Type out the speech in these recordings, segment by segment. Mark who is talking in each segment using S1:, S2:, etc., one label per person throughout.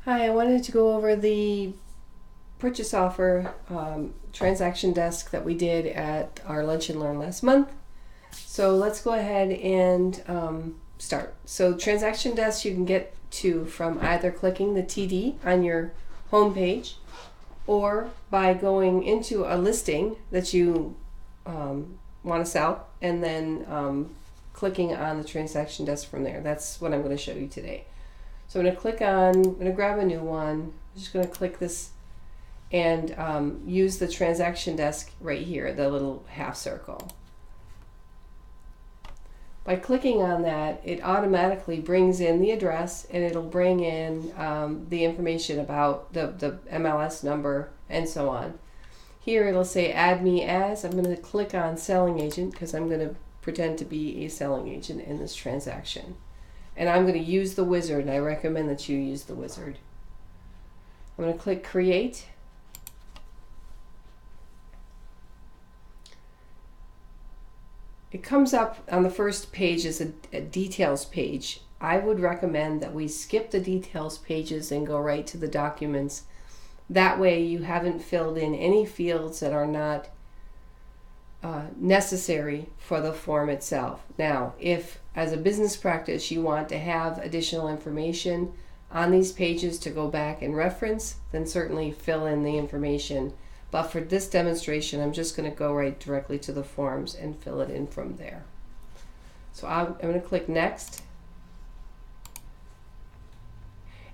S1: Hi, I wanted to go over the purchase offer transaction desk that we did at our Lunch and Learn last month. So let's go ahead and start. So transaction desk you can get to from either clicking the TD on your home page or by going into a listing that you want to sell and then clicking on the transaction desk from there. That's what I'm going to show you today. So I'm going to grab a new one. I'm just going to click this and use the transaction desk right here, the little half circle. By clicking on that, it automatically brings in the address and it'll bring in the information about the MLS number and so on. Here it'll say add me as. I'm going to click on selling agent because I'm going to pretend to be a selling agent in this transaction. And I'm going to use the wizard, and I recommend that you use the wizard. I'm going to click create. It comes up on the first page as a details page. I would recommend that we skip the details pages and go right to the documents. That way you haven't filled in any fields that are not necessary for the form itself. Now, if as a business practice you want to have additional information on these pages to go back and reference, then certainly fill in the information. But for this demonstration, I'm just going to go right directly to the forms and fill it in from there. So I'm going to click next.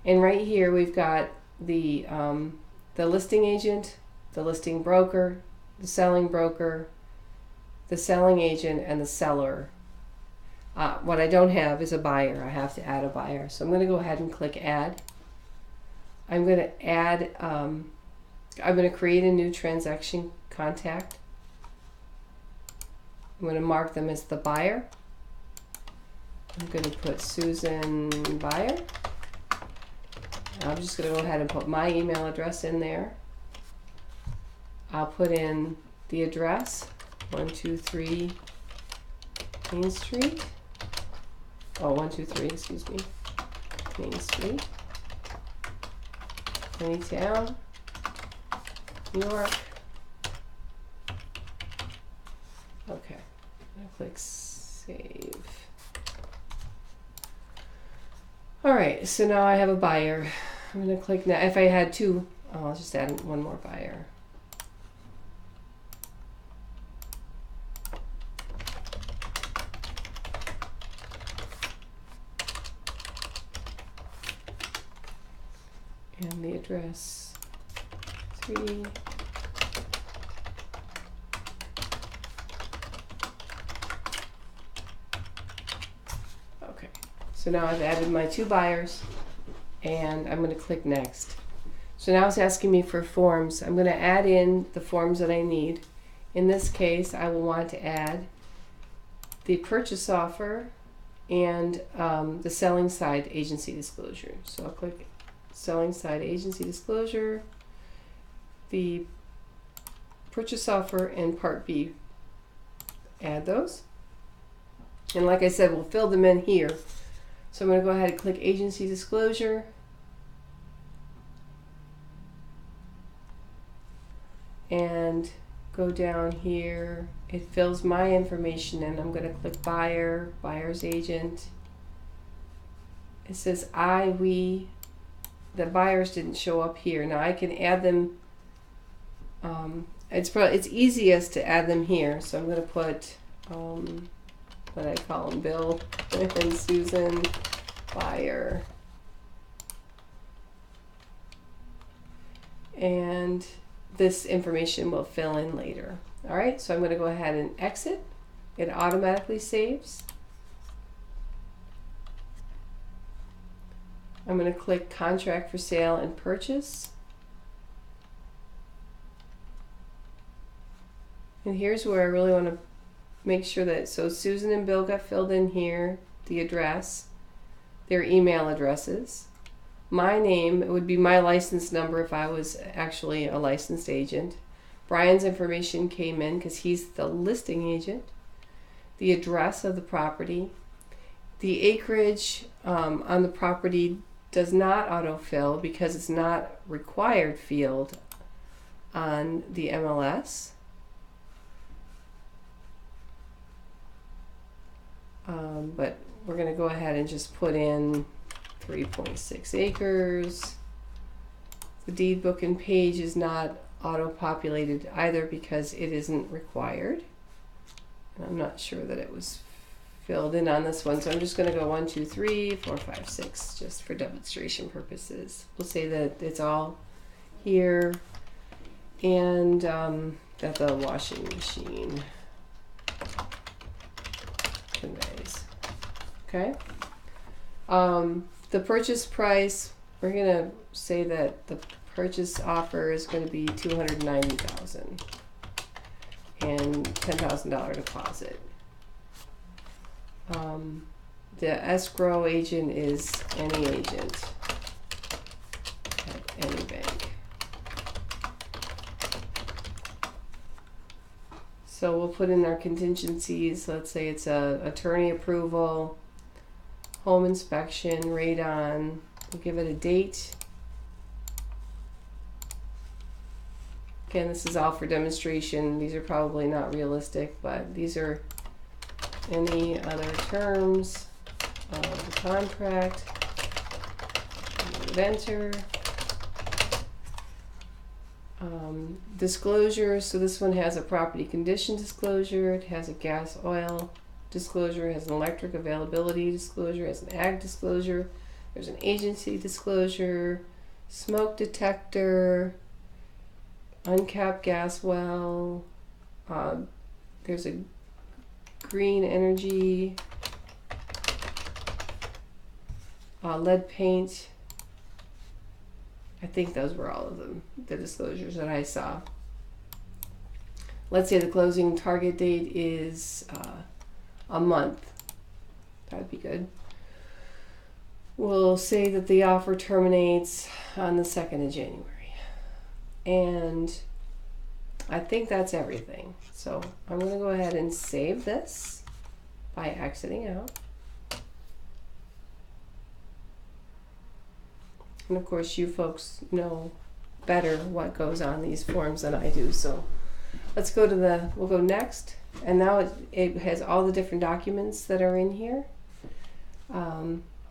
S1: And right here we've got the listing agent, the listing broker, the selling broker, the selling agent, and the seller. What I don't have is a buyer. I have to add a buyer. So I'm going to go ahead and click add. I'm going to add, I'm going to create a new transaction contact. I'm going to mark them as the buyer. I'm going to put Susan Buyer. I'm just going to go ahead and put my email address in there. I'll put in the address, 123 Main Street. Oh, 123, excuse me. Main Street. Anytown, New York. Okay, I'm going to click save. All right, so now I have a buyer. I'm going to click now. If I had two, I'll just add one more buyer. And the address 3. Okay, so now I've added my two buyers and I'm going to click next. So now it's asking me for forms. I'm going to add in the forms that I need. In this case, I will want to add the purchase offer and the selling side agency disclosure. So I'll click selling side agency disclosure, the purchase offer, and part B. Add those. And like I said, we'll fill them in here. So I'm going to go ahead and click agency disclosure. And go down here. It fills my information in. I'm going to click buyer, buyer's agent. It says I, we. The buyers didn't show up here. Now I can add them. It's easiest to add them here. So I'm going to put what I call them, Bill and Susan Buyer, and this information will fill in later. All right. So I'm going to go ahead and exit. It automatically saves. I'm going to click contract for sale and purchase. And here's where I really want to make sure that, so Susan and Bill got filled in here, the address, their email addresses. My name, it would be my license number if I was actually a licensed agent. Brian's information came in because he's the listing agent. The address of the property. The acreage on the property does not autofill because it's not required field on the MLS. But we're going to go ahead and just put in 3.6 acres. The deed book and page is not auto-populated either because it isn't required. And I'm not sure that it was filled in on this one, so I'm just going to go 1, 2, 3, 4, 5, 6 just for demonstration purposes. We'll say that it's all here and that the washing machine conveys. Okay. The purchase price, we're going to say that the purchase offer is going to be $290,000 and $10,000 deposit. The escrow agent is any agent at any bank. So we'll put in our contingencies. Let's say it's a attorney approval, home inspection, radon. We'll give it a date. Again, this is all for demonstration. These are probably not realistic, but these are any other terms of the contract. Enter. Disclosure. So this one has a property condition disclosure. It has a gas oil disclosure. It has an electric availability disclosure. It has an ag disclosure. There's an agency disclosure. Smoke detector. Uncapped gas well. There's a green energy. Lead paint. I think those were all of them, the disclosures that I saw. Let's say the closing target date is a month. That'd be good. We'll say that the offer terminates on the 2nd of January. And I think that's everything. So I'm going to go ahead and save this by exiting out. And of course, you folks know better what goes on these forms than I do. So let's go to we'll go next. And now it has all the different documents that are in here.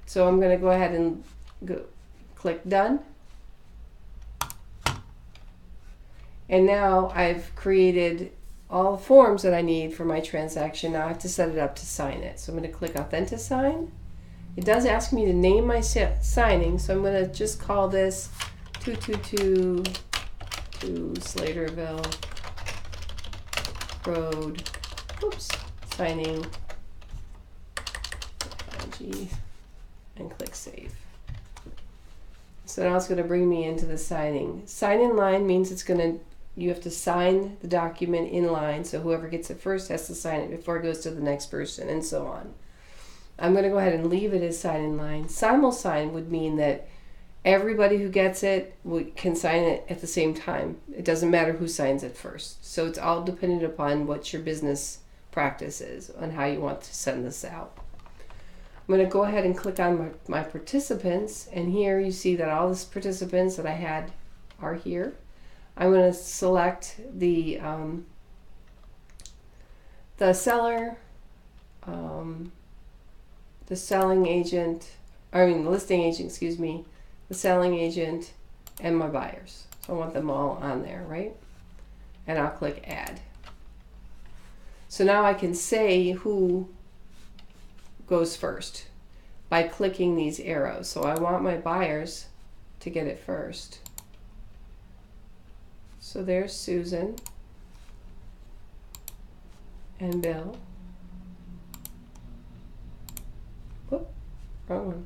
S1: So I'm going to go ahead and click done. And now I've created all the forms that I need for my transaction. Now I have to set it up to sign it. So I'm going to click Authentisign. It does ask me to name my signing, so I'm going to just call this 222 to Slaterville Road. Oops, signing. And click Save. So now it's going to bring me into the signing. Sign in line means you have to sign the document in line, so whoever gets it first has to sign it before it goes to the next person, and so on. I'm going to go ahead and leave it as sign in line. Simul-sign would mean that everybody who gets it can sign it at the same time. It doesn't matter who signs it first. So it's all dependent upon what your business practice is and how you want to send this out. I'm going to go ahead and click on my participants, and here you see that all the participants that I had are here. I'm going to select the seller, the selling agent, the listing agent, excuse me, the selling agent, and my buyers. So I want them all on there, right? And I'll click add. So now I can say who goes first by clicking these arrows. So I want my buyers to get it first. So there's Susan and Bill. Whoop, wrong one.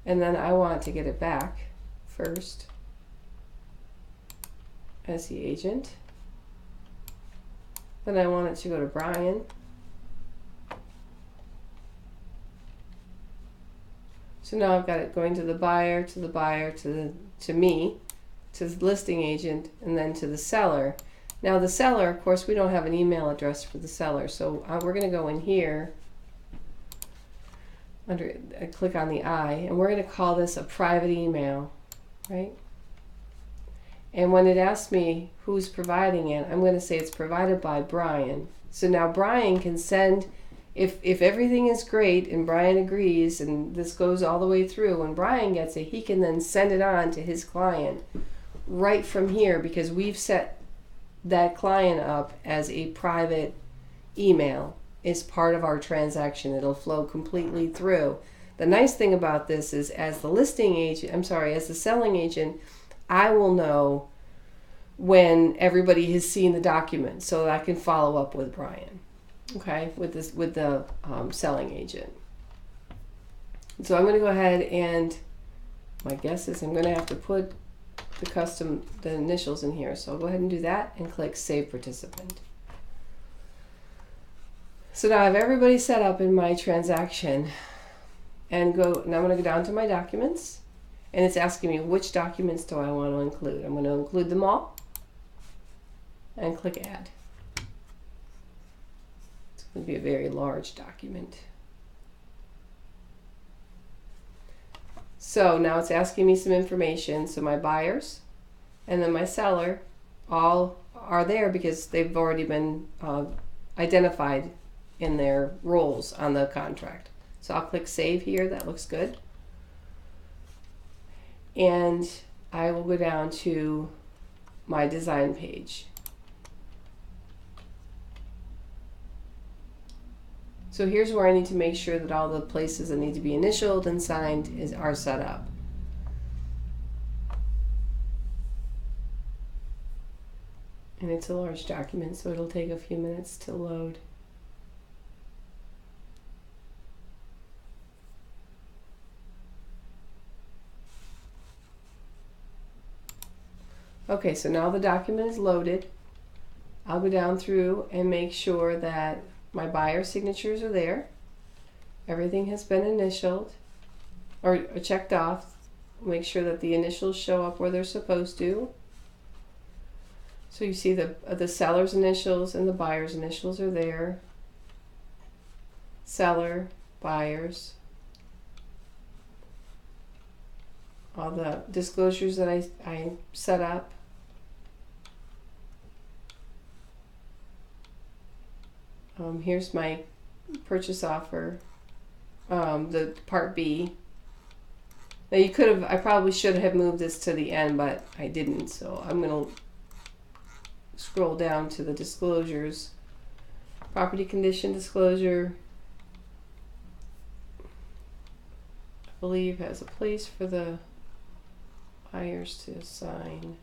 S1: And then I want to get it back first as the agent. Then I want it to go to Brian. So now I've got it going to the buyer, to the buyer, to me, to the listing agent, and then to the seller. Now the seller, of course, we don't have an email address for the seller, so we're going to go in here I click on the I, and we're going to call this a private email, right? And when it asks me who's providing it, I'm going to say it's provided by Brian. So now Brian can send, if everything is great and Brian agrees and this goes all the way through, when Brian gets it, he can then send it on to his client right from here, because we've set that client up as a private email. Is part of our transaction. It'll flow completely through. The nice thing about this is, as the selling agent, I will know when everybody has seen the document, so that I can follow up with Brian, okay, with the selling agent. So I'm going to go ahead, and my guess is I'm going to have to put the initials in here. So I'll go ahead and do that and click Save Participant. So now I have everybody set up in my transaction, and now I'm going to go down to my documents, and it's asking me which documents do I want to include. I'm going to include them all and click Add. It's going to be a very large document. So now it's asking me some information. So my buyers and then my seller all are there because they've already been identified in their roles on the contract. So I'll click Save here. That looks good. And I will go down to my design page. So here's where I need to make sure that all the places that need to be initialed and signed are set up. And it's a large document, so it'll take a few minutes to load. Okay, so now the document is loaded. I'll go down through and make sure that my buyer signatures are there. Everything has been initialed or checked off. Make sure that the initials show up where they're supposed to. So you see the seller's initials and the buyer's initials are there. Seller, buyers. All the disclosures that I set up. Here's my purchase offer, the part B. Now I probably should have moved this to the end, but I didn't. So I'm going to scroll down to the disclosures. Property condition disclosure, I believe, has a place for the buyers to sign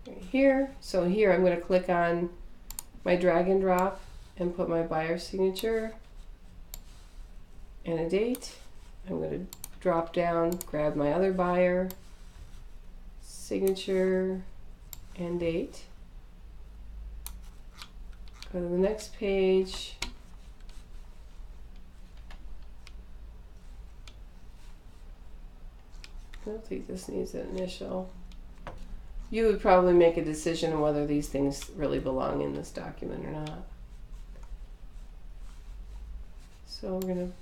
S1: right here. So here I'm going to click on my drag and drop and put my buyer signature and a date. I'm going to drop down, grab my other buyer signature and date. Go to the next page. I don't think this needs an initial. You would probably make a decision on whether these things really belong in this document or not. So we're going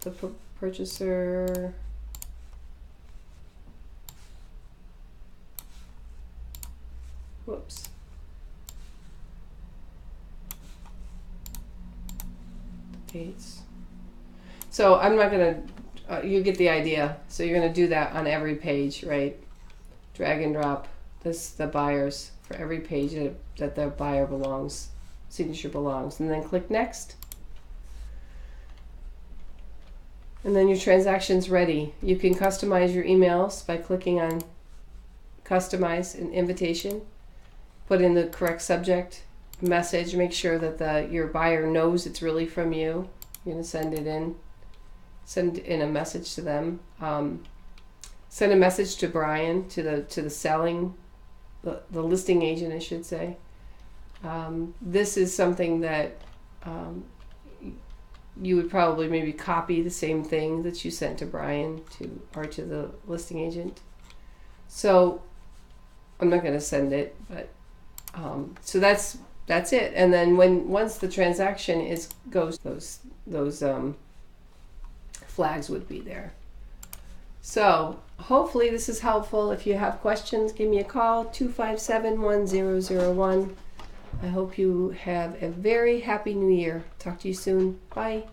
S1: to put the purchaser, whoops, dates. So I'm not going to, you get the idea. So you're going to do that on every page, right? Drag and drop the buyers for every page that the buyer signature belongs, and then click Next. And then your transaction's ready. You can customize your emails by clicking on Customize an Invitation. Put in the correct subject, message, make sure that your buyer knows it's really from you. You're going to send in a message to them. Send a message to Brian, to the listing agent, I should say. This is something that you would probably maybe copy the same thing that you sent to Brian to the listing agent. So I'm not going to send it, but so that's it. And then once the transaction goes those flags would be there. So hopefully this is helpful. If you have questions, give me a call, 257-1001. I hope you have a very happy new year. Talk to you soon. Bye.